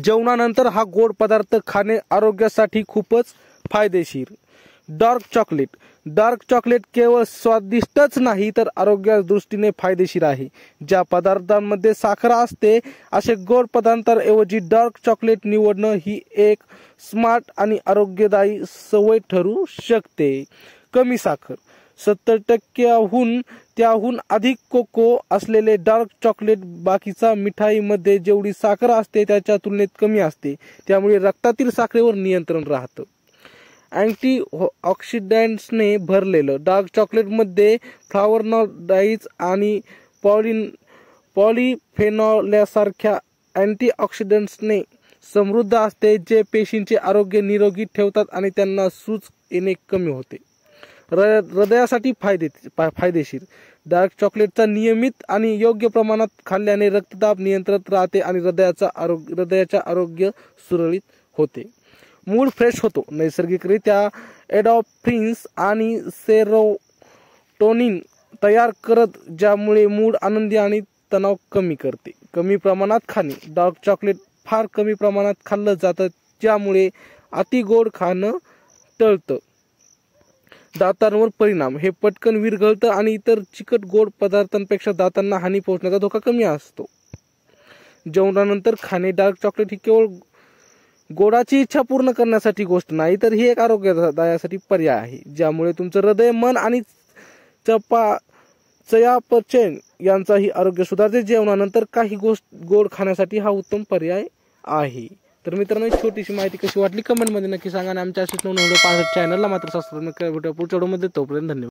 जेवणानंतर हा गोड पदार्थ खाणे आरोग्यासाठी खूपच फायदेशीर। डार्क चॉकलेट केवळ स्वादिष्टच नाही तर आरोग्या दृष्टीने फायदेशीर आहे। ज्या पदार्थांमध्ये साखर असते असे गोड पदार्थांऐवजी डार्क चॉकलेट निवडणं ही एक स्मार्ट आणि आरोग्यदायी सवय ठरू शकते। कमी साखर, 70% त्याहून अधिक कोको असलेले डार्क चॉकलेट बाकीच्या मिठाईमध्ये जेवढी साखर असते त्याच्या तुलनेत कमी असते, त्यामुळे रक्तातील साखरेवर नियंत्रण राहतं। अँटीऑक्सिडंट्सने भरलेलं डार्क चॉकलेटमध्ये फ्लावोनॉइड्स आणि पॉलिफेनॉलसारख्या अँटीऑक्सिडंट्सने समृद्ध असते, जे पेशींचे आरोग्य निरोगी ठेवतात आणि त्यांना सूज येणे कमी होते। हृदयासाठी फायदेशीर, डार्क चॉकलेटचा नियमित आणि योग्य प्रमाणात खाल्ल्याने रक्तदाब नियंत्रणात राहते आणि हृदयाचे आरोग्य सुरळीत होते। मूड फ्रेश होतो, नैसर्गिकरित्या एंडोर्फिन्स आणि सेरोटोनिन तयार करत, ज्यामुळे मूड आनंदी आणि तणाव कमी करते। कमी प्रमाणात खाणे, डार्क चॉकलेट फार कमी प्रमाणात खाल्लं जातं, ज्यामुळे अति गोड खाणं टळतं। दातांवर परिणाम, हे पटकन विरघळतं आणि इतर चिकट गोड पदार्थांपेक्षा दातांना हानी पोहोचण्याचा धोका कमी असतो। जेवणानंतर खाणे, डार्क चॉकलेट ही केवळ गोडाची इच्छा पूर्ण करण्यासाठी गोष्ट नाही तर ही एक आरोग्यदायासाठी पर्याय आहे, ज्यामुळे तुमचं हृदय, मन आणि चयापचय यांचाही आरोग्य सुधारते। जेवणानंतर काही गोड खाण्यासाठी हा उत्तम पर्याय आहे। तर मित्रांनो, छोटीशी माहिती कशी वाटली कमेंटमध्ये नक्की सांगा आणि आमच्या अशीच नवीन व्हिडिओ पाहण्यासाठी चॅनलला मात्र सबस्क्राईब करा। पुढच्या व्हिडिओमध्ये तोपर्यंत धन्यवाद।